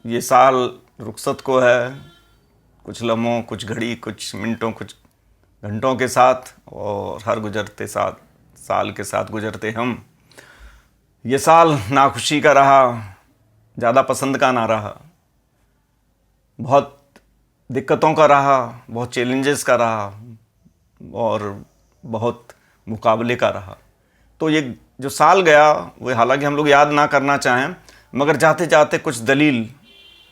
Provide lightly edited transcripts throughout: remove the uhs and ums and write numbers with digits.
ये साल रुखसत को है, कुछ लम्हों, कुछ घड़ी, कुछ मिनटों, कुछ घंटों के साथ, और हर गुजरते साल के साथ गुजरते हम। ये साल नाखुशी का रहा, ज़्यादा पसंद का ना रहा, बहुत दिक्कतों का रहा, बहुत चैलेंजेस का रहा और बहुत मुकाबले का रहा। तो ये जो साल गया वो हालांकि हम लोग याद ना करना चाहें, मगर जाते जाते कुछ दलील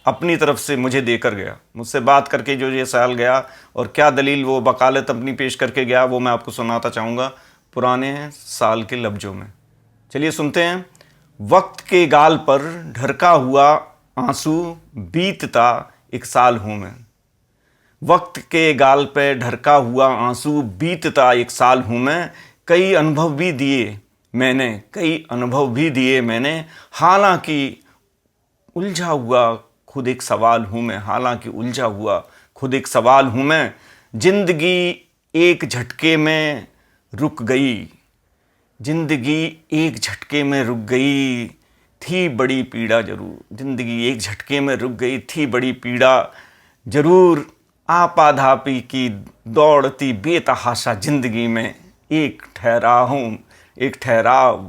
अपनी तरफ से मुझे देकर गया, मुझसे बात करके जो ये साल गया, और क्या दलील वो वकालत अपनी पेश करके गया वो मैं आपको सुनाता चाहूँगा पुराने साल के लफ्ज़ों में। चलिए सुनते हैं। वक्त के गाल पर ढरका हुआ आंसू, बीतता एक साल हूँ मैं। वक्त के गाल पे ढरका हुआ आंसू, बीतता एक साल हूँ मैं। कई अनुभव भी दिए मैंने, हालांकि उलझा हुआ खुद एक सवाल हूँ मैं। हालांकि उलझा हुआ खुद एक सवाल हूँ मैं। जिंदगी एक झटके में रुक गई, जिंदगी एक झटके में रुक गई, थी बड़ी पीड़ा जरूर। जिंदगी एक झटके में रुक गई, थी बड़ी पीड़ा जरूर। आपाधापी की दौड़ती बेतहाशा जिंदगी में एक ठहराव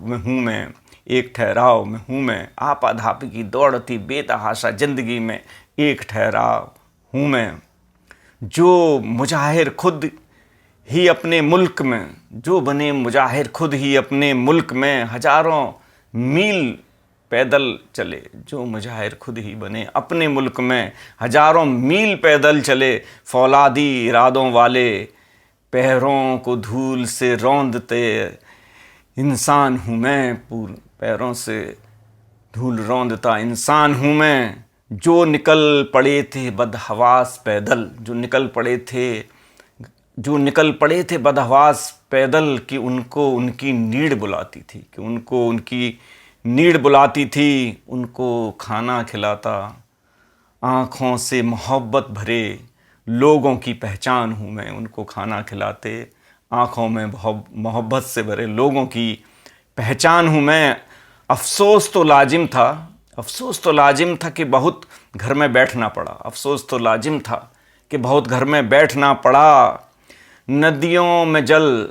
में हूँ मैं, एक ठहराव में हूँ मैं। आपाधापी की दौड़ती बेतहाशा जिंदगी में एक ठहराव हूँ मैं। जो मुजाहिर खुद ही अपने मुल्क में, जो बने मुजाहिर खुद ही अपने मुल्क में, हजारों मील पैदल चले। जो मुजाहिर खुद ही बने अपने मुल्क में, हजारों मील पैदल चले। फौलादी इरादों वाले पैरों को धूल से रौंदते इंसान हूँ मैं। पैरों से धूल रौंदता इंसान हूँ मैं। जो निकल पड़े थे बदहवास पैदल, जो निकल पड़े थे बदहवास पैदल, कि उनको उनकी नीड बुलाती थी, कि उनको उनकी नीड बुलाती थी। उनको खाना खिलाता आँखों से मोहब्बत भरे लोगों की पहचान हूँ मैं। उनको खाना खिलाते आँखों में मोहब्बत से भरे लोगों की पहचान हूँ मैं। अफसोस तो लाजिम था कि बहुत घर में बैठना पड़ा। अफसोस तो लाजिम था कि बहुत घर में बैठना पड़ा। नदियों में जल,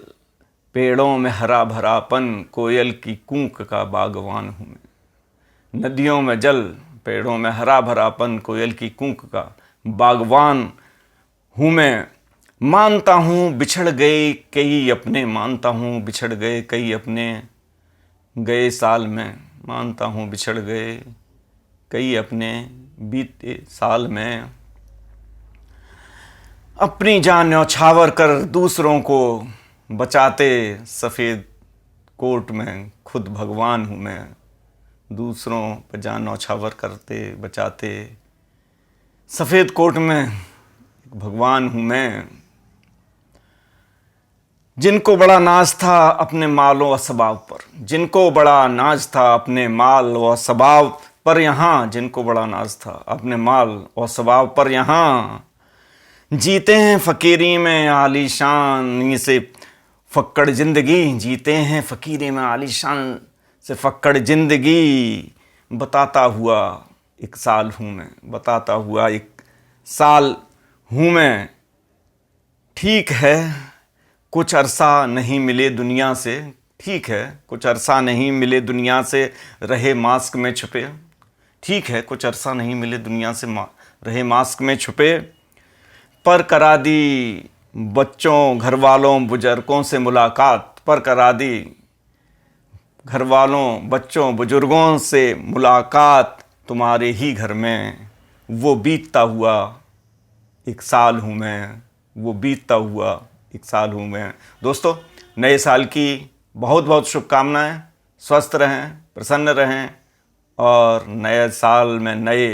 पेड़ों में हरा भरापन, कोयल की कूक का बागवान हूँ मैं। नदियों में जल, पेड़ों में हरा भरापन, कोयल की कूक का बागवान हूँ मैं। मानता हूँ बिछड़ गए कई अपने, मानता हूँ बिछड़ गए कई अपने गए साल में। मानता हूँ बिछड़ गए कई अपने बीते साल में। अपनी जान न्यौछावर कर दूसरों को बचाते सफ़ेद कोट में खुद भगवान हूँ मैं। दूसरों पर जान न्यौछावर करते बचाते सफ़ेद कोट में भगवान हूँ मैं। जिनको बड़ा नाज था अपने माल व असबाब पर, जिनको बड़ा नाज था अपने माल व असबाब पर यहाँ, जिनको बड़ा नाज था अपने माल व असबाब पर यहाँ, जीते हैं फ़कीरी में आलीशान से फ़क्कड़ ज़िंदगी। जीते हैं फ़कीरी में आलीशान से फ़क्कड़ ज़िंदगी। बताता हुआ एक साल हूँ मैं, बताता हुआ एक साल हूँ मैं। ठीक है कुछ अरसा नहीं मिले दुनिया से, ठीक है कुछ अरसा नहीं मिले दुनिया से, रहे मास्क में छुपे। ठीक है कुछ अरसा नहीं मिले दुनिया से, रहे मास्क में छुपे। पर करा दी बच्चों घर वालों बुजुर्गों से मुलाकात, पर करा दी घर वालों बच्चों बुजुर्गों से मुलाकात। तुम्हारे ही घर में वो बीतता हुआ एक साल हूँ मैं, वो बीतता हुआ एक साल हूँ मैं। दोस्तों, नए साल की बहुत बहुत शुभकामनाएं। स्वस्थ रहें, प्रसन्न रहें और नए साल में नए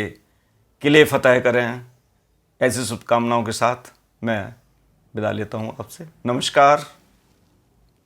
किले फतह करें। ऐसी शुभकामनाओं के साथ मैं विदा लेता हूँ आपसे। नमस्कार।